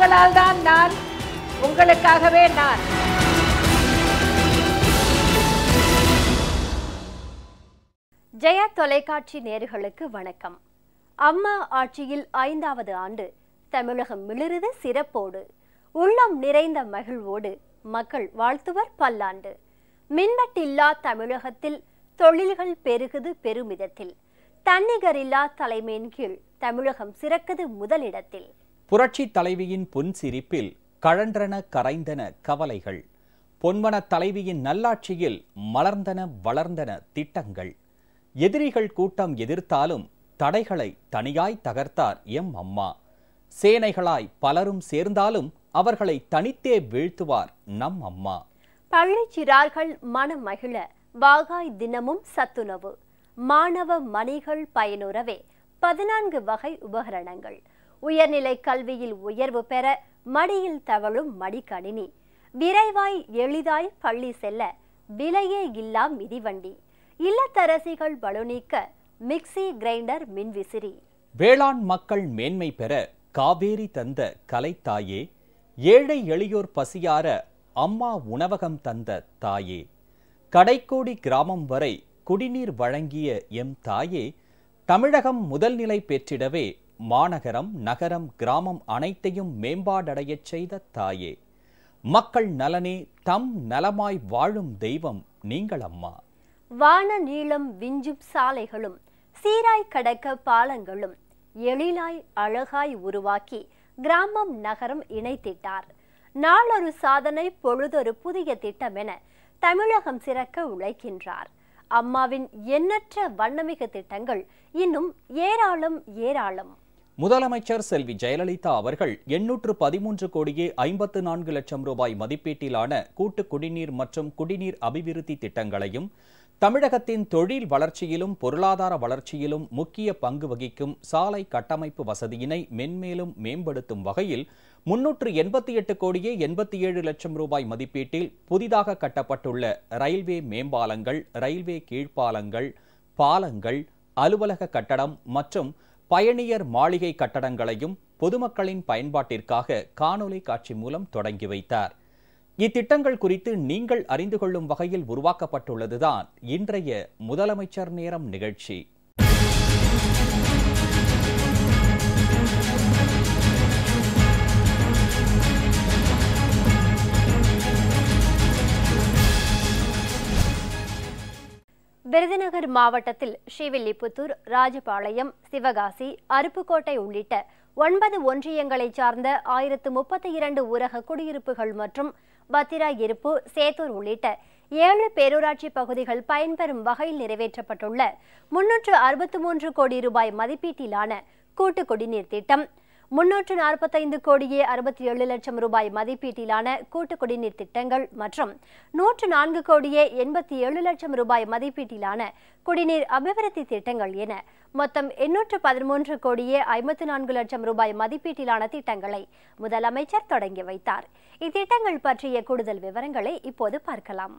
உங்களால் தான் நான், உங்களுக்காகவே நான். ஜெயா தொலைக்காட்சி நேயர்களுக்கு வணக்கம். அம்மா ஆட்சியில் 5வது ஆண்டு தமிழகம் மிளிருது சிறப்போடு, உள்ளம் நிறைந்த மகிழ்வோடு மக்கள் வாழ்த்துவர் பல்லாண்டு. மின்வெட்டில்லா தமிழகத்தில் தொழில்கள் பெருகுது பெருமிதத்தில், தன்னிகரில்லா தலைமையின் கீழ் தமிழகம் சிறக்குது முதலிடத்தில். புரட்சி தலைவியின் புன்சிரிப்பில் கழன்றன கரைந்தன கவலைகள், பொன்வன தலைவியின் நல்லாட்சியில் மலர்ந்தன வளர்ந்தன திட்டங்கள். எதிரிகள் கூட்டம் எதிர்த்தாலும் தடைகளை தனியாய் தகர்த்தார் எம் அம்மா. சேனைகளாய் பலரும் சேர்ந்தாலும் அவர்களை தனித்தே வீழ்த்துவார் நம் அம்மா. பள்ளி சிறார்கள் மனம் மகிழ வாகாய் தினமும் சத்துணவு, மாணவ மணிகள் பயனுறவே 14 வகை உபகரணங்கள், உயர்நிலை கல்வியில் உயர்வு பெற மடியில் தவழும் மடிக்கணினி, விரைவாய் எளிதாய் பள்ளி செல்ல விலையே இல்லா மிதிவண்டி, இல்லத்தரசிகள் பலுநீக்க மிக்சி கிரைண்டர் மின்விசிறி. வேளாண் மக்கள் மேன்மை பெற காவேரி தந்த கலைத்தாயே, ஏழை எளியோர் பசியார அம்மா உணவகம் தந்த தாயே, கடைக்கோடி கிராமம் வரை குடிநீர் வழங்கிய எம் தாயே, தமிழகம் முதல் நிலை பெற்றிடவே மாநகரம் நகரம் கிராமம் அனைத்தையும் மேம்பாடடையச் செய்த தாயே, மக்கள் நலனே தம் நலமாய் வாழும் தெய்வம் நீங்கள் அம்மா. வான நீளம் விஞ்சும் சாலைகளும் சீராய் கடக்க பாலங்களும் எழிலாய் அழகாய் உருவாக்கி கிராமம் நகரம் இணைத்திட்டார். நாளொரு சாதனை பொழுதொரு புதிய திட்டம் என தமிழகம் சிறக்க உழைக்கின்றார். அம்மாவின் எண்ணற்ற வண்ணமிகு திட்டங்கள் இன்னும் ஏராளம் ஏராளம். முதலமைச்சர் செல்வி ஜெயலலிதா அவர்கள் 813 கோடியே 54 லட்சம் ரூபாய் மதிப்பீட்டிலான கூட்டு குடிநீர் மற்றும் குடிநீர் அபிவிருத்தி திட்டங்களையும், தமிழகத்தின் தொழில் வளர்ச்சியிலும் பொருளாதார வளர்ச்சியிலும் முக்கிய பங்கு வகிக்கும் சாலை கட்டமைப்பு வசதியினை மென்மேலும் மேம்படுத்தும் வகையில் 388 கோடியே 87 லட்சம் ரூபாய் மதிப்பீட்டில் புதிதாக கட்டப்பட்டுள்ள ரயில்வே மேம்பாலங்கள், ரயில்வே கீழ்ப்பாலங்கள், பாலங்கள், அலுவலக கட்டடம் மற்றும் பயணியர் மாளிகை கட்டடங்களையும் பொதுமக்களின் பயன்பாட்டிற்காக காணொலி காட்சி மூலம் தொடங்கி வைத்தார். இத்திட்டங்கள் குறித்து நீங்கள் அறிந்து கொள்ளும் வகையில் உருவாக்கப்பட்டுள்ளதுதான் இன்றைய முதலமைச்சர் நேரம் நிகழ்ச்சி. விருதுநகர் மாவட்டத்தில் ஸ்ரீவில்லிபுத்தூர், ராஜபாளையம், சிவகாசி, அருப்புக்கோட்டை உள்ளிட்ட 9 ஒன்றியங்களை சார்ந்த 1032 ஊரக குடியிருப்புகள் மற்றும் பத்திரா இருப்பு, சேத்தூர் உள்ளிட்ட 7 பேரூராட்சி பகுதிகள் பயன்பெறும் வகையில் நிறைவேற்றப்பட்டுள்ள 363 கோடி ரூபாய் மதிப்பீட்டிலான கூட்டு குடிநீர் திட்டம், 345 கோடியே 67 லட்சம் ரூபாய் மதிப்பீட்டிலான கூட்டு குடிநீர் திட்டங்கள் மற்றும் 104 கோடியே 87 லட்சம் ரூபாய் மதிப்பீட்டிலான குடிநீர் அபிவிருத்தி திட்டங்கள் என மொத்தம் 813 கோடியே 54 லட்சம் ரூபாய் மதிப்பீட்டிலான திட்டங்களை முதலமைச்சர் தொடங்கி வைத்தார். இத்திட்டங்கள் பற்றிய கூடுதல் விவரங்களை இப்போது பார்க்கலாம்.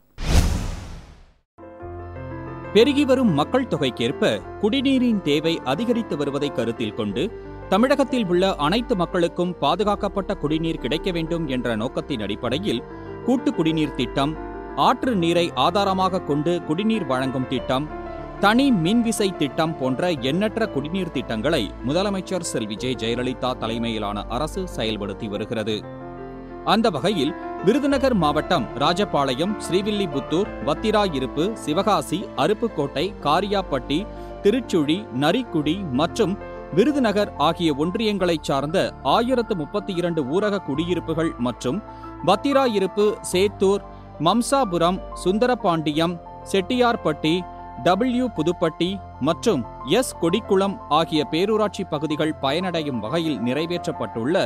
பெருகி வரும் மக்கள் தொகைக்கேற்ப குடிநீரின் தேவை அதிகரித்து வருவதை கருத்தில் கொண்டு தமிழகத்தில் உள்ள அனைத்து மக்களுக்கும் பாதுகாக்கப்பட்ட குடிநீர் கிடைக்க வேண்டும் என்ற நோக்கத்தின் அடிப்படையில் கூட்டு குடிநீர் திட்டம், ஆற்று நீரை ஆதாரமாக கொண்டு குடிநீர் வழங்கும் திட்டம், தனி மின்விசை திட்டம் போன்ற எண்ணற்ற குடிநீர் திட்டங்களை முதலமைச்சர் செல்வி ஜெயலலிதா தலைமையிலான அரசு செயல்படுத்தி வருகிறது. அந்த வகையில் விருதுநகர் மாவட்டம் ராஜபாளையம், ஸ்ரீவில்லிபுத்தூர், வத்திராயிருப்பு, சிவகாசி, அருப்புக்கோட்டை, காரியாப்பட்டி, திருச்சுழி, நரிக்குடி மற்றும் விருதுநகர் ஆகிய ஒன்றியங்களைச் சார்ந்த 1032 ஊரக குடியிருப்புகள் மற்றும் வத்திராயிருப்பு, சேத்தூர், மம்சாபுரம், சுந்தரபாண்டியம், செட்டியார்பட்டி, டபிள்யூ புதுப்பட்டி மற்றும் எஸ் கொடிக்குளம் ஆகிய பேரூராட்சி பகுதிகள் பயனடையும் வகையில் நிறைவேற்றப்பட்டுள்ள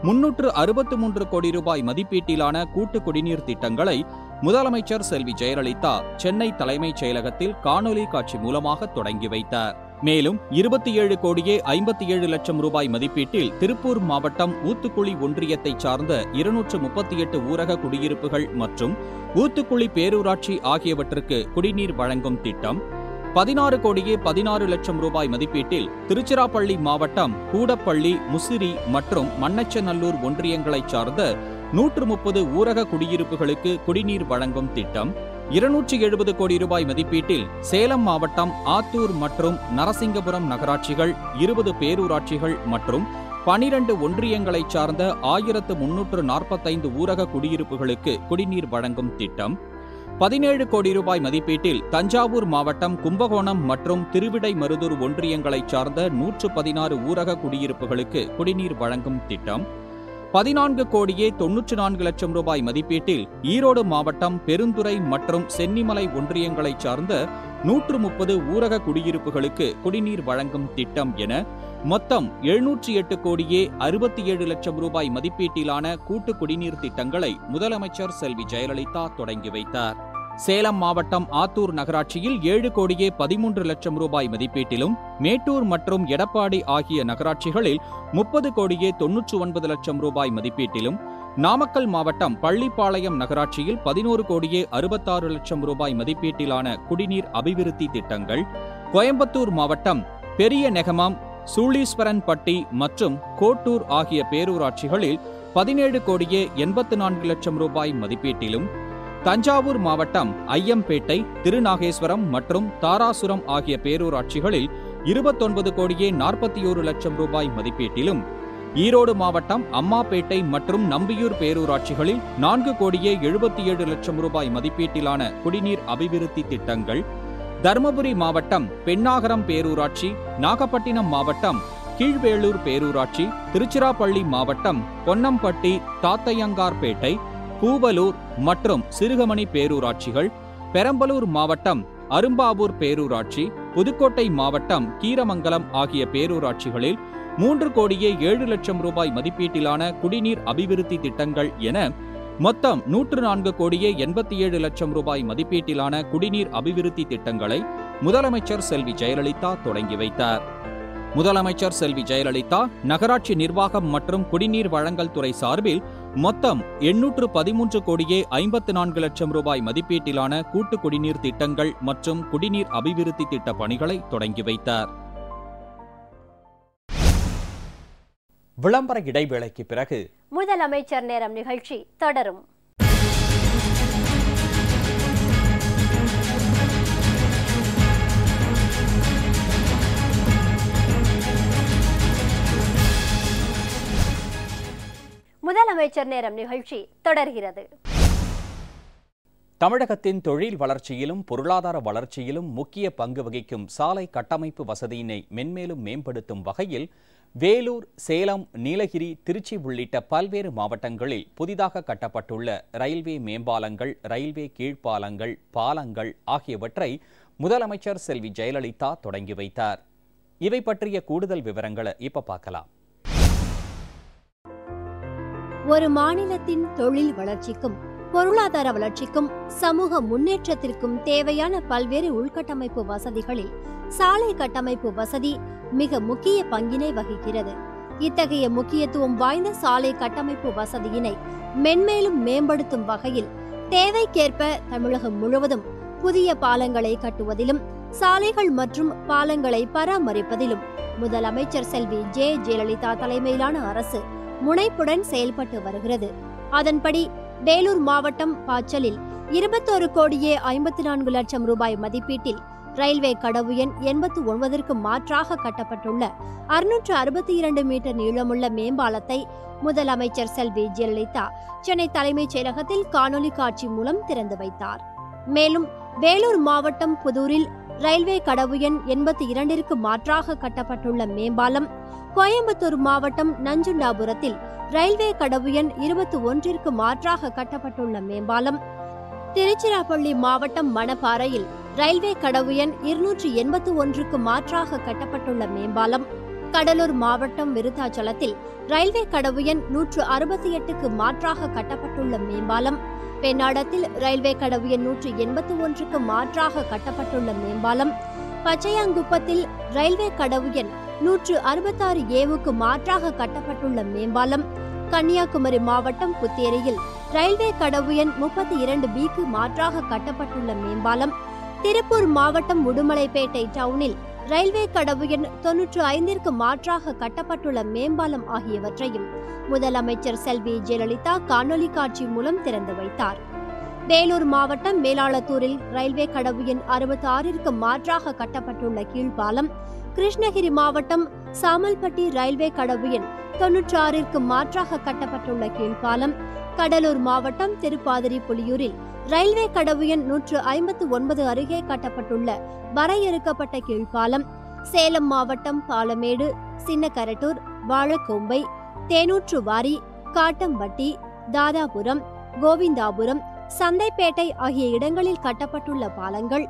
363 கோடி ரூபாய் மதிப்பீட்டிலான கூட்டு குடிநீர் திட்டங்களை முதலமைச்சர் செல்வி ஜெயலலிதா சென்னை தலைமைச் செயலகத்தில் காணொலி காட்சி மூலமாக தொடங்கி வைத்தார். மேலும் 27 கோடியே 57 லட்சம் ரூபாய் மதிப்பீட்டில் திருப்பூர் மாவட்டம் ஊத்துக்குளி ஒன்றியத்தைச் சார்ந்த 238 ஊரக குடியிருப்புகள் மற்றும் ஊத்துக்குளி பேரூராட்சி ஆகியவற்றுக்கு குடிநீர் வழங்கும் திட்டம், 16 கோடியே 16 லட்சம் ரூபாய் மதிப்பீட்டில் திருச்சிராப்பள்ளி மாவட்டம் கூடப்பள்ளி, முசிறி மற்றும் மண்ணச்சநல்லூர் ஒன்றியங்களைச் சார்ந்த 130 ஊரக குடியிருப்புகளுக்கு குடிநீர் வழங்கும் திட்டம், 270 கோடி ரூபாய் மதிப்பீட்டில் சேலம் மாவட்டம் ஆத்தூர் மற்றும் நரசிங்கபுரம் நகராட்சிகள், 20 பேரூராட்சிகள் மற்றும் 12 ஒன்றியங்களைச் சார்ந்த 1345 ஊரக குடியிருப்புகளுக்கு குடிநீர் வழங்கும் திட்டம், 17 கோடி ரூபாய் மதிப்பீட்டில் தஞ்சாவூர் மாவட்டம் கும்பகோணம் மற்றும் திருவிடைமருதூர் ஒன்றியங்களைச் சார்ந்த 116 ஊரக குடியிருப்புகளுக்கு குடிநீர் வழங்கும் திட்டம், 14 கோடியே 94 லட்சம் ரூபாய் மதிப்பீட்டில் ஈரோடு மாவட்டம் பெருந்துறை மற்றும் சென்னிமலை ஒன்றியங்களைச் சார்ந்த 130 ஊரக குடியிருப்புகளுக்கு குடிநீர் வழங்கும் திட்டம் என மொத்தம் 708 கோடியே 67 லட்சம் ரூபாய் மதிப்பீட்டிலான கூட்டு குடிநீர் திட்டங்களை முதலமைச்சர் செல்வி ஜெயலலிதா தொடங்கி வைத்தார். சேலம் மாவட்டம் ஆத்தூர் நகராட்சியில் 7 கோடியே 13 லட்சம் ரூபாய் மதிப்பீட்டிலும், மேட்டூர் மற்றும் எடப்பாடி ஆகிய நகராட்சிகளில் 30 கோடியே 99 லட்சம் ரூபாய் மதிப்பீட்டிலும், நாமக்கல் மாவட்டம் பள்ளிப்பாளையம் நகராட்சியில் 11 கோடியே 66 லட்சம் ரூபாய் மதிப்பீட்டிலான குடிநீர் அபிவிருத்தி திட்டங்கள், கோயம்புத்தூர் மாவட்டம் பெரிய நெகமாம், சூளீஸ்வரன்பட்டி மற்றும் கோட்டூர் ஆகிய பேரூராட்சிகளில் 17 கோடியே 84 லட்சம் ரூபாய் மதிப்பீட்டிலும், தஞ்சாவூர் மாவட்டம் ஐயம்பேட்டை, திருநாகேஸ்வரம் மற்றும் தாராசுரம் ஆகிய பேரூராட்சிகளில் 29 கோடியே 41 லட்சம் ரூபாய் மதிப்பீட்டிலும், ஈரோடு மாவட்டம் அம்மாப்பேட்டை மற்றும் நம்பியூர் பேரூராட்சிகளில் 4 கோடியே 77 லட்சம் ரூபாய் மதிப்பீட்டிலான குடிநீர் அபிவிருத்தி திட்டங்கள், தருமபுரி மாவட்டம் பெண்ணாகரம் பேரூராட்சி, நாகப்பட்டினம் மாவட்டம் கீழ்வேளூர் பேரூராட்சி, திருச்சிராப்பள்ளி மாவட்டம் பொன்னம்பட்டி, தாத்தையங்கார்பேட்டை, பூவலூர் மற்றும் சிறுகமணி பேரூராட்சிகள், பெரம்பலூர் மாவட்டம் அரும்பாவூர் பேரூராட்சி, புதுக்கோட்டை மாவட்டம் கீரமங்கலம் ஆகிய பேரூராட்சிகளில் 3 கோடியே 7 லட்சம் ரூபாய் மதிப்பீட்டிலான குடிநீர் அபிவிருத்தி திட்டங்கள் என மொத்தம் 104 கோடியே 87 லட்சம் ரூபாய் மதிப்பீட்டிலான குடிநீர் அபிவிருத்தி திட்டங்களை முதலமைச்சர் செல்வி ஜெயலலிதா தொடங்கி வைத்தார். முதலமைச்சர் செல்வி ஜெயலலிதா நகராட்சி நிர்வாகம் மற்றும் குடிநீர் வழங்கல் துறை சார்பில் மொத்தம் 813 கோடியே 54 லட்சம் ரூபாய் மதிப்பீட்டிலான கூட்டு குடிநீர் திட்டங்கள் மற்றும் குடிநீர் அபிவிருத்தி திட்ட பணிகளை தொடங்கி வைத்தார். விளம்பர இடைவேளைக்கு பிறகு முதலமைச்சர் நேரம் நிகழ்ச்சி தொடரும். முதலமைச்சர் நேரம் நிகழ்ச்சி தொடர்கிறது. தமிழகத்தின் தொழில் வளர்ச்சியிலும் பொருளாதார வளர்ச்சியிலும் முக்கிய பங்கு வகிக்கும் சாலை கட்டமைப்பு வசதியினை மென்மேலும் மேம்படுத்தும் வகையில் வேலூர், சேலம், நீலகிரி, திருச்சி உள்ளிட்ட பல்வேறு மாவட்டங்களில் புதிதாக கட்டப்பட்டுள்ள ரயில்வே மேம்பாலங்கள், ரயில்வே கீழ்ப்பாலங்கள், பாலங்கள் ஆகியவற்றை முதலமைச்சர் செல்வி ஜெயலலிதா தொடங்கி வைத்தார். இவை பற்றிய கூடுதல் விவரங்களை இப்ப பார்க்கலாம். ஒரு மாநிலத்தின் தொழில் வளர்ச்சிக்கும் பொருளாதார வளர்ச்சிக்கும் சமூக முன்னேற்றத்திற்கும் தேவையான பல்வேறு உள்கட்டமைப்பு வசதிகளில் சாலை கட்டமைப்பு வசதி மிக முக்கிய பங்கினை வகிக்கிறது. இத்தகைய முக்கியத்துவம் வாய்ந்த சாலை கட்டமைப்பு வசதியினை மென்மேலும் மேம்படுத்தும் வகையில் தேவைக்கேற்ப தமிழகம் முழுவதும் புதிய பாலங்களை கட்டுவதிலும் சாலைகள் மற்றும் பாலங்களை பராமரிப்பதிலும் முதலமைச்சர் செல்வி ஜெயலலிதா தலைமையிலான அரசு முனைப்புடன் செயல்பட்டு வருகிறது. அதன்படி வேலூர் மாவட்டம் பாச்சலில் 21 கோடியே 54 லட்சம் ரூபாய் மதிப்பீட்டில் ரயில்வே கடவு எண் 89ற்கு மாற்றாக கட்டப்பட்டுள்ள 662 மீட்டர் நீளமுள்ள மேம்பாலத்தை முதலமைச்சர் செல்வி ஜெயலலிதா சென்னை தலைமைச் செயலகத்தில் காணொலி காட்சி மூலம் திறந்து வைத்தார். மேலும் வேலூர் மாவட்டம் புதூரில் ரயில்வே கடவு எண் 82ற்கு மாற்றாக கட்டப்பட்டுள்ள மேம்பாலம், கோயம்புத்தூர் மாவட்டம் நஞ்சுண்டாபுரத்தில் ரயில்வே கடவு எண் 21ற்கு மாற்றாக கட்டப்பட்டுள்ள மேம்பாலம், திருச்சிராப்பள்ளி மாவட்டம் மணப்பாறையில் ரயில்வே கடவு எண் 281ற்கு மாற்றாக கட்டப்பட்டுள்ள மேம்பாலம், கடலூர் மாவட்டம் விருத்தாச்சலத்தில் ரயில்வே கடவு எண் 168க்கு மாற்றாக கட்டப்பட்டுள்ள மேம்பாலம், பெண்ணாடத்தில் ரயில்வே கடவு எண் 181க்கு மாற்றாக கட்டப்பட்டுள்ள மேம்பாலம், பச்சையாங்குப்பத்தில் ரயில்வே கடவு எண் 166A மாற்றாக கட்டப்பட்டுள்ள மேம்பாலம், கன்னியாகுமரி மாவட்டம் புத்தேரியில் ரயில்வே கடவு எண் 32Bக்கு மாற்றாக கட்டப்பட்டுள்ள மேம்பாலம், திருப்பூர் மாவட்டம் உடுமலைப்பேட்டை டவுனில் ரயில்வே கடவு எண் 95ற்கு மாற்றாக கட்டப்பட்டுள்ள மேம்பாலம் ஆகியவற்றையும் முதலமைச்சர் செல்வி ஜெயலலிதா காணொலி காட்சி மூலம் திறந்து வைத்தார். வேலூர் மாவட்டம் மேலாளத்தூரில் ரயில்வே கடவு எண் 66ற்கு மாற்றாக கட்டப்பட்டுள்ள கீழ்பாலம், கிருஷ்ணகிரி மாவட்டம் சாமல்பட்டி ரயில்வே கடவு எண் 96ற்கு மாற்றாக கட்டப்பட்டுள்ள கீழ்பாலம், கடலூர் மாவட்டம் திருப்பாதிரி புலியூரில் ரயில்வே கடவு எண் 159 அருகே கட்டப்பட்டுள்ள வரையறுக்கப்பட்ட கீழ்பாலம், சேலம் மாவட்டம் பாலமேடு, சின்னக்கரட்டூர், வாழக்கோம்பை, தேனூற்றுவாரி, காட்டம்பட்டி, தாதாபுரம், கோவிந்தாபுரம், சந்தைப்பேட்டை ஆகிய இடங்களில் கட்டப்பட்டுள்ள பாலங்கள்,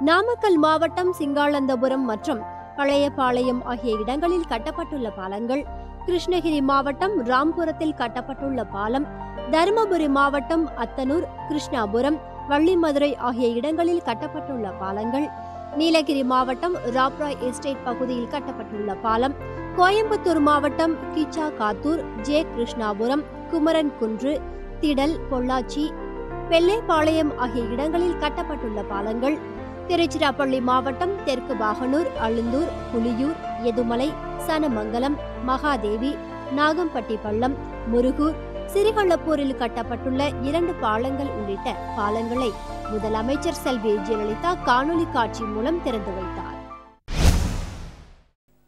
நாமக்கல் மாவட்டம் சிங்காளந்தபுரம் மற்றும் பழையபாளையம் ஆகிய இடங்களில் கட்டப்பட்டுள்ள பாலங்கள், கிருஷ்ணகிரி மாவட்டம் ராம்புரத்தில் கட்டப்பட்டுள்ள பாலம், தருமபுரி மாவட்டம் அத்தனூர், கிருஷ்ணாபுரம், வள்ளிமதுரை ஆகிய இடங்களில் கட்டப்பட்டுள்ள பாலங்கள், நீலகிரி மாவட்டம் ராப்ராய் எஸ்டேட் பகுதியில் கட்டப்பட்டுள்ள பாலம், கோயம்புத்தூர் மாவட்டம் கிச்சா காத்தூர், ஜே கிருஷ்ணாபுரம், குமரன் குன்று, திடல், பொள்ளாச்சி, வெள்ளைப்பாளையம் ஆகிய இடங்களில் கட்டப்பட்டுள்ள பாலங்கள், திருச்சிராப்பள்ளி மாவட்டம் தெற்கு பாகனூர், அழுந்தூர், புலியூர், எதுமலை, சனமங்கலம், மகாதேவி, நாகம்பட்டி பள்ளம், முருகூர், சிறுகள்ளப்பூரில் கட்டப்பட்டுள்ள 2 பாலங்கள் உள்ளிட்ட பாலங்களை முதலமைச்சர் செல்வி ஜெயலலிதா காணொலி காட்சி மூலம் திறந்து வைத்தார்.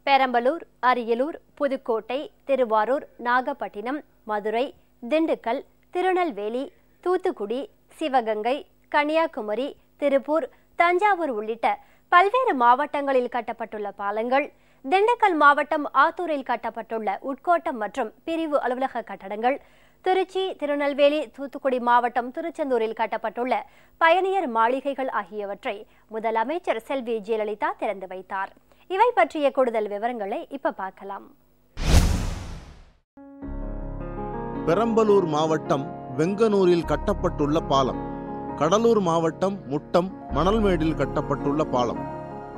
பெரம்பலூர், அரியலூர், புதுக்கோட்டை, திருவாரூர், நாகப்பட்டினம், மதுரை, திண்டுக்கல், திருநெல்வேலி, தூத்துக்குடி, சிவகங்கை, கன்னியாகுமரி, திருப்பூர், தஞ்சாவூர் உள்ளிட்ட பல்வேறு மாவட்டங்களில் கட்டப்பட்டுள்ள பாலங்கள், திண்டுக்கல் மாவட்டம் ஆத்தூரில் கட்டப்பட்டுள்ள உட்கோட்டம் மற்றும் பிரிவு அலுவலக கட்டடங்கள், திருச்சி, திருநெல்வேலி, தூத்துக்குடி மாவட்டம் திருச்செந்தூரில் கட்டப்பட்டுள்ள பயணியர் மாளிகைகள் ஆகியவற்றை முதலமைச்சர் செல்வி ஜெயலலிதா திறந்து வைத்தார். இவை பற்றிய கூடுதல் விவரங்களை இப்ப பார்க்கலாம். பெரம்பலூர் மாவட்டம் வெங்கனூரில் கட்டப்பட்டுள்ள பாலம், கடலூர் மாவட்டம் முட்டம் மணல்மேடில் கட்டப்பட்டுள்ள பாலம்,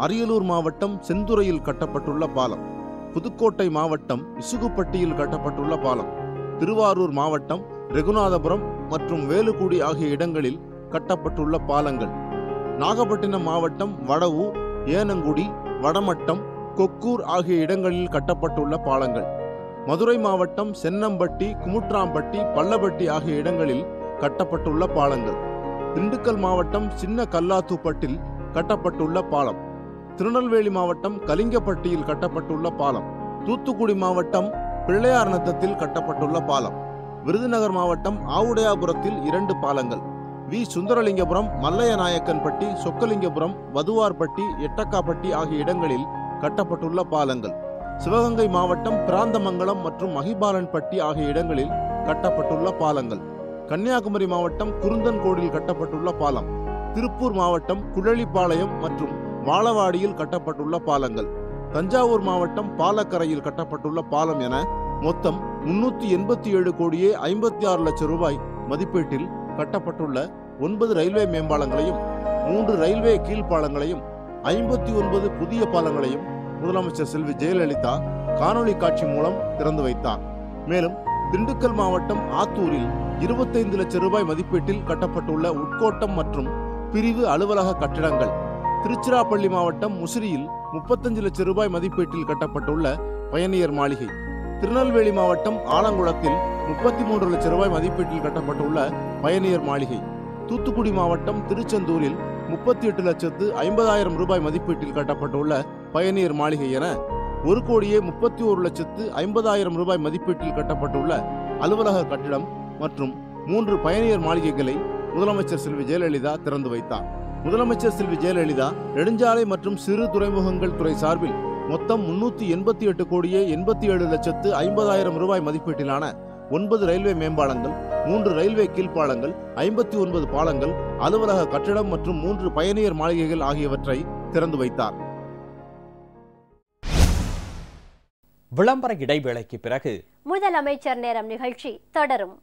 அரியலூர் மாவட்டம் செந்துறையில் கட்டப்பட்டுள்ள பாலம், புதுக்கோட்டை மாவட்டம் இசுகுப்பட்டியில் கட்டப்பட்டுள்ள பாலம், திருவாரூர் மாவட்டம் ரெகுநாதபுரம் மற்றும் வேலுக்குடி ஆகிய இடங்களில் கட்டப்பட்டுள்ள பாலங்கள், நாகப்பட்டினம் மாவட்டம் வடவூர், ஏனங்குடி, வடமட்டம், கொக்கூர் ஆகிய இடங்களில் கட்டப்பட்டுள்ள பாலங்கள், மதுரை மாவட்டம் சென்னம்பட்டி, குமுட்ராம்பட்டி, பள்ளப்பட்டி ஆகிய இடங்களில் கட்டப்பட்டுள்ள பாலங்கள், திண்டுக்கல் மாவட்டம் சின்ன கல்லாத்துப்பட்டில் கட்டப்பட்டுள்ள பாலம், திருநெல்வேலி மாவட்டம் கலிங்கப்பட்டியில் கட்டப்பட்டுள்ள பாலம், தூத்துக்குடி மாவட்டம் பிள்ளையார்நத்தத்தில் கட்டப்பட்டுள்ள பாலம், விருதுநகர் மாவட்டம் ஆவுடையாபுரத்தில் 2 பாலங்கள், வி சுந்தரலிங்கபுரம், மல்லையநாயக்கன்பட்டி, சொக்கலிங்கபுரம், வதுவார்பட்டி, எட்டக்காப்பட்டி ஆகிய இடங்களில் கட்டப்பட்டுள்ள பாலங்கள், சிவகங்கை மாவட்டம் பிராந்தமங்கலம் மற்றும் மகிபாலன்பட்டி ஆகிய இடங்களில் கட்டப்பட்டுள்ள பாலங்கள், கன்னியாகுமரி மாவட்டம் குருந்தன்கோடில் கட்டப்பட்டுள்ள பாலம், திருப்பூர் மாவட்டம் குழலிப்பாளையம் மற்றும் வாழவாடியில் கட்டப்பட்டுள்ள பாலங்கள், தஞ்சாவூர் மாவட்டம் பாலக்கரையில் கட்டப்பட்டுள்ள பாலம் என மொத்தம் 387 கோடியே 56 லட்சம் ரூபாய் மதிப்பீட்டில் கட்டப்பட்டுள்ள 9 ரயில்வே மேம்பாலங்களையும் 3 ரயில்வே கீழ்ப்பாலங்களையும் 59 புதிய பாலங்களையும் முதலமைச்சர் செல்வி ஜெயலலிதா காணொலி காட்சி மூலம் திறந்து வைத்தார். மேலும் திண்டுக்கல் மாவட்டம் ஆத்தூரில் 25 லட்சம் ரூபாய் மதிப்பீட்டில் கட்டப்பட்டுள்ள உட்கோட்டம் மற்றும் பிரிவு அலுவலக கட்டிடங்கள், திருச்சிராப்பள்ளி மாவட்டம் முசிறியில் 35 லட்சம் ரூபாய் மதிப்பீட்டில் கட்டப்பட்டுள்ள பயணியர் மாளிகை, திருநெல்வேலி மாவட்டம் ஆலங்குளத்தில் 33 லட்சம் ரூபாய் மதிப்பீட்டில் கட்டப்பட்டுள்ள பயணியர் மாளிகை, தூத்துக்குடி மாவட்டம் திருச்செந்தூரில் 38,50,000 ரூபாய் மதிப்பீட்டில் கட்டப்பட்டுள்ள பயணியர் மாளிகை என 1,31,50,000 ரூபாய் மதிப்பீட்டில் கட்டப்பட்டுள்ள அலுவலக கட்டிடம் மற்றும் 3 பயணியர் மாளிகைகளை முதலமைச்சர் செல்வி ஜெயலலிதா திறந்து வைத்தார். முதலமைச்சர் செல்வி ஜெயலலிதா நெடுஞ்சாலை மற்றும் சிறு துறைமுகங்கள் துறை சார்பில் மொத்தம் 388 கோடியே 87,50,000 ரூபாய் மதிப்பீட்டிலான 9 ரயில்வே மேம்பாலங்கள், 3 ரயில்வே கீழ்ப்பாலங்கள், 59 பாலங்கள், அலுவலக கட்டிடம் மற்றும் 3 பயணியர் மாளிகைகள் ஆகியவற்றை திறந்து வைத்தார். விளம்பர இடைவேளைக்கு பிறகு முதலமைச்சர் நேரம் நிகழ்ச்சி தொடரும்.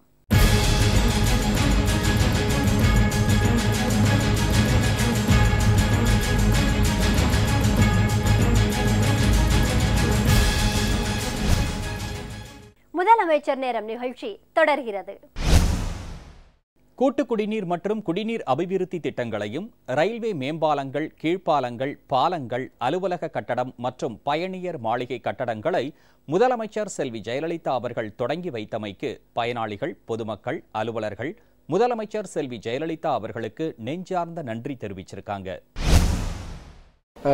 முதலமைச்சர் நேரம் நிகழ்ச்சி தொடர்கிறது. கூட்டு குடிநீர் மற்றும் குடிநீர் அபிவிருத்தி திட்டங்களையும் ரயில்வே மேம்பாலங்கள், கீழ்ப்பாலங்கள், பாலங்கள், அலுவலக கட்டடம் மற்றும் பயணியர் மாளிகை கட்டடங்களை முதலமைச்சர் செல்வி ஜெயலலிதா அவர்கள் தொடங்கி வைத்தமைக்கு பயனாளிகள், பொதுமக்கள், அலுவலர்கள் முதலமைச்சர் செல்வி ஜெயலலிதா அவர்களுக்கு நெஞ்சார்ந்த நன்றி தெரிவிச்சிருக்காங்க.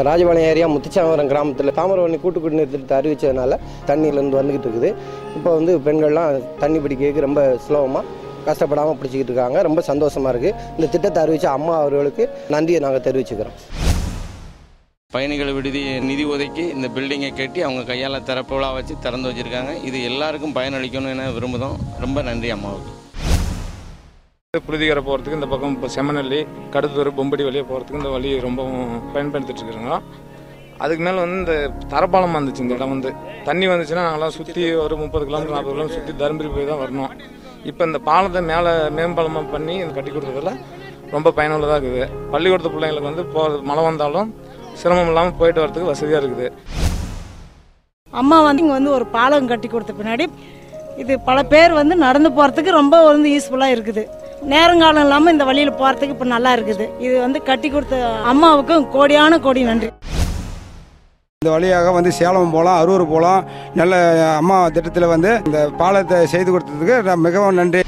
ராஜபாளையம் ஏரியா முத்துச்சாமரம் கிராமத்தில் தாமிரபரணி கூட்டு குடிநீர் திட்டத்தை அறிவித்ததுனால தண்ணியிலேருந்து வந்துக்கிட்டு இருக்குது. இப்போ பெண்கள்லாம் தண்ணி பிடிக்கிறதுக்கு ரொம்ப சுலபமாக கஷ்டப்படாமல் பிடிச்சிக்கிட்டு இருக்காங்க. ரொம்ப சந்தோஷமாக இருக்குது. இந்த திட்டத்தை அறிவித்த அம்மா அவர்களுக்கு நன்றியை நாங்கள் தெரிவிச்சுக்கிறோம். பயணிகள் விடுதி நிதி ஒதுக்கி இந்த பில்டிங்கை கட்டி அவங்க கையால் திறப்புலாம் வச்சு திறந்து வச்சுருக்காங்க. இது எல்லாருக்கும் பயனளிக்கணும்னு விரும்புகிறோம். ரொம்ப நன்றி அம்மாவுக்கு. புழுதிகரை போகிறதுக்கு இந்த பக்கம் இப்போ செம்மநெல்லி, கடுத்தூர், பொம்படி வழியாக போகிறதுக்கு இந்த வழி ரொம்பவும் பயன்படுத்திட்டு இருக்கிறோங்க. அதுக்கு மேலே இந்த தரப்பாலம் வந்துச்சு. இந்த இடம் தண்ணி வந்துச்சுன்னா நாங்களாம் சுற்றி ஒரு 30 கிலோமீட்டர் 40 கிலோமீட்டர் சுற்றி தருமபுரி போய் தான் வரணும். இப்போ இந்த பாலத்தை மேலே மேம்பாலமாக பண்ணி கட்டி கொடுத்ததில் ரொம்ப பயனுள்ளதாக இருக்குது. பள்ளிக்கூடத்து பிள்ளைங்களுக்கு போகிறது மழை வந்தாலும் சிரமம் இல்லாமல் போயிட்டு வரதுக்கு வசதியாக இருக்குது. அம்மா இங்கே ஒரு பாலம் கட்டி கொடுத்த பின்னாடி இது பல பேர் நடந்து போகிறதுக்கு ரொம்ப யூஸ்ஃபுல்லாக இருக்குது. நேரங்காலம் இல்லாமல் இந்த வழியில் போகிறதுக்கு இப்போ நல்லா இருக்குது. இது கட்டி கொடுத்த அம்மாவுக்கும் கோடியான கோடி நன்றி. இந்த வழியாக சேலம் போகலாம், அரூர் போகலாம். நல்ல அம்மா திட்டத்தில் இந்த பாலத்தை செய்து கொடுத்ததுக்கு மிகவும் நன்றி.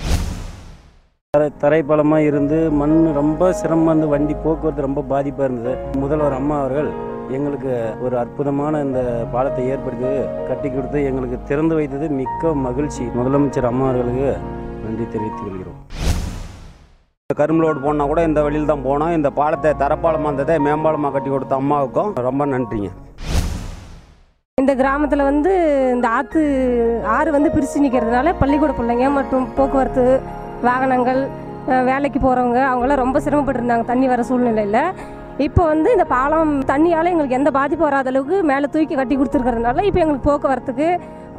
தரைப்பாலமாக இருந்து மண் ரொம்ப சிரமம், வண்டி போக்குவரத்து ரொம்ப பாதிப்பாக இருந்தது. முதல்வர் அம்மா அவர்கள் எங்களுக்கு ஒரு அற்புதமான இந்த பாலத்தை ஏற்படுத்தி கட்டி கொடுத்து எங்களுக்கு திறந்து வைத்தது மிக்க மகிழ்ச்சி. முதலமைச்சர் அம்மா அவர்களுக்கு நன்றி தெரிவித்துக் கொள்கிறோம். கரும்பலோடு போனால் கூட இந்த வழியில் தான் போனோம். இந்த பாலத்தை தரப்பாலமாக இருந்ததை மேம்பாலமாக கட்டி கொடுத்த அம்மாவுக்கும் ரொம்ப நன்றிங்க. இந்த கிராமத்தில் இந்த ஆறு பிரித்து நிற்கிறதுனால பள்ளிக்கூட பிள்ளைங்க மற்றும் போக்குவரத்து வாகனங்கள், வேலைக்கு போகிறவங்க அவங்களாம் ரொம்ப சிரமப்பட்டுருந்தாங்க தண்ணி வர சூழ்நிலையில். இப்போ இந்த பாலம் தண்ணியால் எங்களுக்கு எந்த பாதிப்பு வராத அளவுக்கு மேலே தூக்கி கட்டி கொடுத்துருக்கிறதுனால இப்போ எங்களுக்கு போக்குவரத்துக்கு,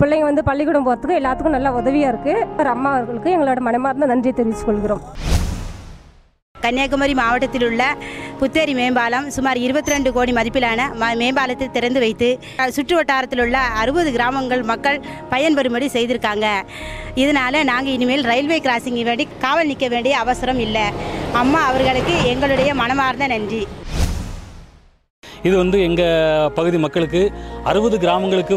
பிள்ளைங்க பள்ளிக்கூடம் போகிறதுக்கு எல்லாத்துக்கும் நல்லா உதவியாக இருக்குது. அம்மா அவர்களுக்கு எங்களோட மனமார்ந்த நன்றியை தெரிவித்துக் கொள்கிறோம். கன்னியாகுமரி மாவட்டத்தில் உள்ள புத்தேரி மேம்பாலம் சுமார் 22 கோடி மதிப்பிலான மேம்பாலத்தை திறந்து வைத்து சுற்று வட்டாரத்தில் உள்ள 60 கிராமங்கள் மக்கள் பயன்பெறும்படி செய்திருக்காங்க. இதனால் நாங்கள் இனிமேல் ரயில்வே கிராசிங் வேண்டி காவல் நிற்க வேண்டிய அவசரம் இல்லை. அம்மா அவர்களுக்கு எங்களுடைய மனமார்ந்த நன்றி. இது எங்கள் பகுதி மக்களுக்கு 60 கிராமங்களுக்கு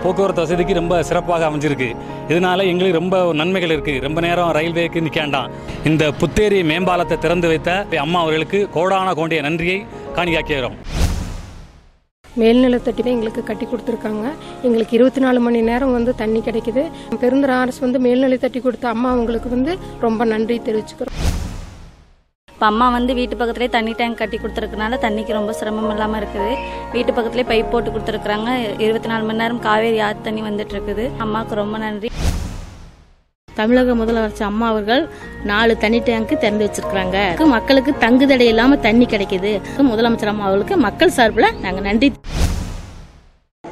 போக்குவரத்து வசதிக்கு ரொம்ப சிறப்பாக அமைஞ்சிருக்கு. இதனால் எங்களுக்கு ரொம்ப நன்மைகள் இருக்குது. ரொம்ப நேரம் ரயில்வேக்கு நிற்காண்டாம். இந்த புத்தேரி மேம்பாலத்தை திறந்து வைத்த அம்மா அவர்களுக்கு கோடான கோண்டிய நன்றியை காணியாக்கிறோம். மேல்நிலத்தட்டி தான் எங்களுக்கு கட்டி கொடுத்துருக்காங்க. எங்களுக்கு 24 மணி நேரம் தண்ணி கிடைக்குது. பெருந்தர அரசு மேல்நிலைத்தட்டி கொடுத்த அம்மா அவங்களுக்கு ரொம்ப நன்றி தெரிவிச்சுக்கிறோம். இப்போ அம்மா வீட்டு பக்கத்துலேயே தண்ணி டேங்க் கட்டி கொடுத்துருக்கனால தண்ணிக்கு ரொம்ப சிரமம் இல்லாமல் இருக்குது. வீட்டு பக்கத்துலேயே பைப் போட்டு கொடுத்துருக்குறாங்க. 24 மணி நேரம் காவேரி ஆற்று தண்ணி வந்துட்டு இருக்குது. அம்மாவுக்கு ரொம்ப நன்றி. தமிழக முதலமைச்சர் அம்மா அவர்கள் 4 தண்ணி டேங்க்கு திறந்து வச்சிருக்காங்க. மக்களுக்கு தங்குதடை இல்லாமல் தண்ணி கிடைக்குது. முதலமைச்சர் அம்மா அவர்களுக்கு மக்கள் சார்பில் நாங்கள் நன்றி.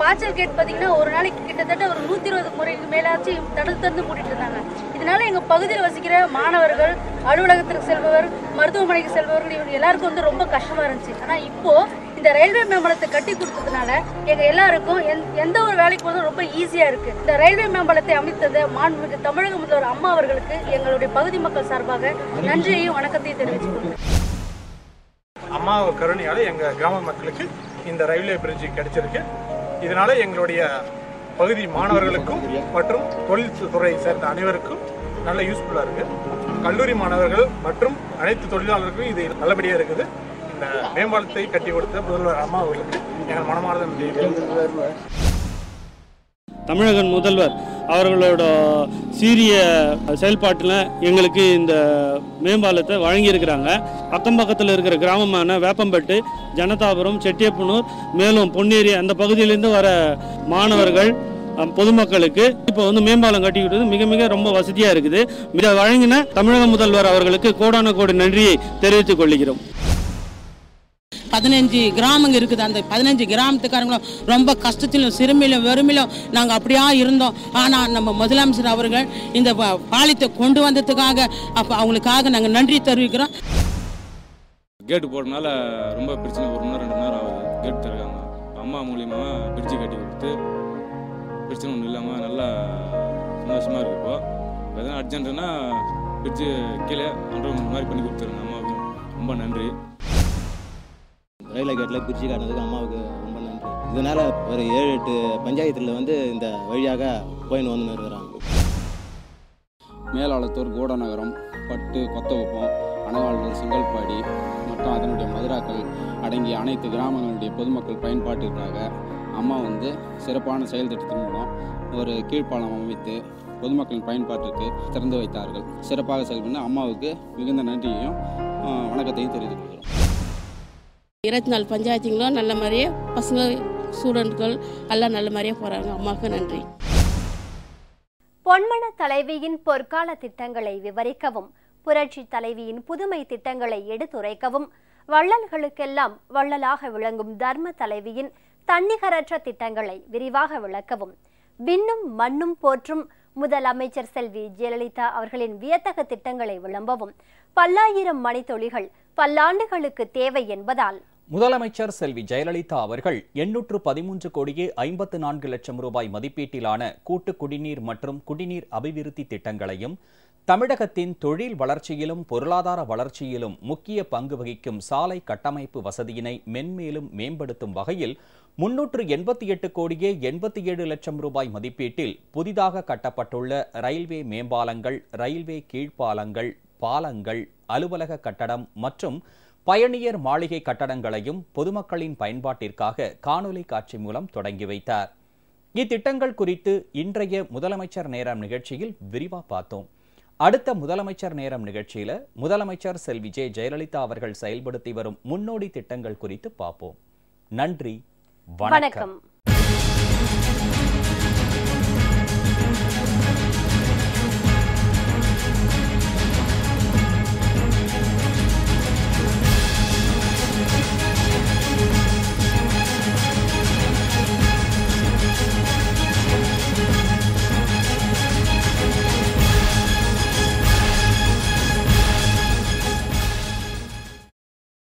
பாய்ச்சல் கேட் பார்த்தீங்கன்னா ஒரு நாளைக்கு கிட்டத்தட்ட ஒரு 120 முறைக்கு மேலாச்சு தடுத்து மூடிட்டு இருந்தாங்க. இதனால எங்க பகுதியில் வசிக்கிற மாணவர்கள், அலுவலகத்திற்கு செல்பவர், மருத்துவமனைக்கு செல்பவர்கள் இவங்க எல்லாருக்கும் ரொம்ப கஷ்டமா இருந்துச்சு. ஆனா இப்போ இந்த ரயில்வே மேம்பாலத்தை கட்டி கொடுத்ததுனால எங்க எல்லாருக்கும் எந்த ஒரு வேலைக்கு போதும் ரொம்ப ஈஸியா இருக்கு. இந்த ரயில்வே மேம்பாலத்தை அமைத்தது மாண்புமிகு தமிழக முதல்வர் அம்மா அவர்களுக்கு எங்களுடைய பகுதி மக்கள் சார்பாக நன்றியையும் வணக்கத்தையும் தெரிவிச்சுக்கொள்கிறேன். அம்மா கருணையால எங்க கிராம மக்களுக்கு இந்த ரயில்வே பிரிட்ஜ் கிடைச்சிருக்கு. இதனால எங்களுடைய பகுதி மாணவர்களுக்கும் மற்றும் தொழில்துறை சேர்ந்த அனைவருக்கும் நல்ல யூஸ்ஃபுல்லாக இருக்குது. கல்லூரி மாணவர்கள் மற்றும் அனைத்து தொழிலாளர்களுக்கும் இது நல்லபடியாக இருக்குது. இந்த மேம்பாலத்தை கட்டி கொடுத்த முதல்வர் அம்மா அவர்களுக்கு எங்கள் மனமார்ந்த நன்றி. தமிழக முதல்வர் அவர்களோட சீரிய செயல்பாட்டில் எங்களுக்கு இந்த மேம்பாலத்தை வழங்கியிருக்கிறாங்க. அக்கம் பக்கத்தில் இருக்கிற கிராமமான வேப்பம்பட்டு, ஜனதாபுரம், செட்டியப்புனூர், மேலும் பொன்னேரி அந்த பகுதியிலேருந்து வர மாணவர்கள், பொதுமக்களுக்கு இப்போ மேம்பாலம் கட்டி கொடுத்தது மிக மிக ரொம்ப வசதியாக இருக்குது. இதை வழங்கின தமிழக முதல்வர் அவர்களுக்கு கோடான கோடி நன்றியை தெரிவித்துக் கொள்கிறோம். 15 கிராமங்க இருக்குது. அந்த 15 கிராமத்துக்காரங்களும் ரொம்ப கஷ்டத்திலும் சிறுமையிலும் வெறுமையிலும் நாங்கள் அப்படியா இருந்தோம். ஆனால் நம்ம முதலமைச்சர் அவர்கள் இந்த பாலத்தை கொண்டு வந்ததுக்காக அப்போ அவங்களுக்காக நாங்கள் நன்றி தெரிவிக்கிறோம். கேட்டு போடுறதுனால ரொம்ப பிரச்சனை, 1 மணி நேரம் 2 மணி நேரம் ஆகுது கேட்டு தருக்காங்க. அம்மா மூலியமாக பிரிட்ஜு கட்டி கொடுத்து பிரச்சனை ஒன்றும் இல்லாமல் நல்லா சந்தோஷமாக இருக்குது. இப்போ எதனா அர்ஜென்ட்டுன்னா பிரிட்ஜு கீழே அண்டர்கிரவுண்ட் மாதிரி பண்ணி கொடுத்துருங்க அம்மாவுக்கு ரொம்ப நன்றி. ரயில்வே கேட்டில் பிரிட்ஜு காட்டினதுக்கு அம்மாவுக்கு ரொம்ப நன்றி. இதனால் ஒரு 7-8 பஞ்சாயத்தில் வந்து இந்த வழியாக போயின்னு வந்து இருக்கிறாங்க. மேலாளத்தூர் கூடநகரம், பட்டு, கொத்தகுப்பம், அனகாலூர், செங்கல்பாடி மற்றும் அதனுடைய மதுராக்கள் அடங்கிய அனைத்து கிராமங்களுடைய பொதுமக்கள் பயன்பாட்டிற்காக அம்மா வந்து சிறப்பான செயல் திட்டத்தின் மூலம் ஒரு கீழ்ப்பாலம் அமைத்து பொதுமக்களின் பயன்பாட்டிற்கு திறந்து வைத்தார்கள். சிறப்பாக செயல்பட அம்மாவுக்கு மிகுந்த நன்றியையும் வணக்கத்தையும் தெரிவித்துக் கொள்கிறோம். 24 பஞ்சாயத்துங்களும் நல்ல மாதிரியே பசங்க ஸ்டூடெண்ட்கள் எல்லாம் நல்ல மாதிரியே போகிறாங்க. அம்மாவுக்கு நன்றி. பொன்மன தலைவியின் பொற்கால திட்டங்களை விவரிக்கவும் புரட்சி தலைவியின் புதுமை திட்டங்களை எடுத்துரைக்கவும் வள்ளல்களுக்கெல்லாம் வள்ளலாக விளங்கும் தர்ம தலைவியின் தன்னிகரற்ற திட்டங்களை விரிவாக விளக்கவும் விண்ணும் மண்ணும் போற்றும் முதலமைச்சர் செல்வி ஜெயலலிதா அவர்களின் வியத்தகு திட்டங்களை விளம்பவும் பல்லாயிரம் மணித்துளிகள் பல்லாண்டுகளுக்கு தேவை என்பதால் முதலமைச்சர் செல்வி ஜெயலலிதா அவர்கள் 813 கோடியே 54 லட்சம் ரூபாய் மதிப்பீட்டிலான கூட்டு குடிநீர் மற்றும் குடிநீர் அபிவிருத்தி திட்டங்களையும் தமிழகத்தின் தொழில் வளர்ச்சியிலும் பொருளாதார வளர்ச்சியிலும் முக்கிய பங்கு வகிக்கும் சாலை கட்டமைப்பு வசதியினை மென்மேலும் மேம்படுத்தும் வகையில் 388 கோடியே 87 லட்சம் ரூபாய் மதிப்பீட்டில் புதிதாக கட்டப்பட்டுள்ள ரயில்வே மேம்பாலங்கள், ரயில்வே கீழ்ப்பாலங்கள், பாலங்கள், அலுவலக கட்டடம் மற்றும் பயணியர் மாளிகை கட்டடங்களையும் பொதுமக்களின் பயன்பாட்டிற்காக காணொலி காட்சி மூலம் தொடங்கி வைத்தார். இத்திட்டங்கள் குறித்து இன்றைய முதலமைச்சர் நேரம் நிகழ்ச்சியில் விரிவா பார்த்தோம். அடுத்த முதலமைச்சர் நேரம் நிகழ்ச்சியில முதலமைச்சர் செல்வி ஜெயலலிதா அவர்கள் செயல்படுத்தி வரும் முன்னோடி திட்டங்கள் குறித்து பார்ப்போம். நன்றி, வணக்கம்.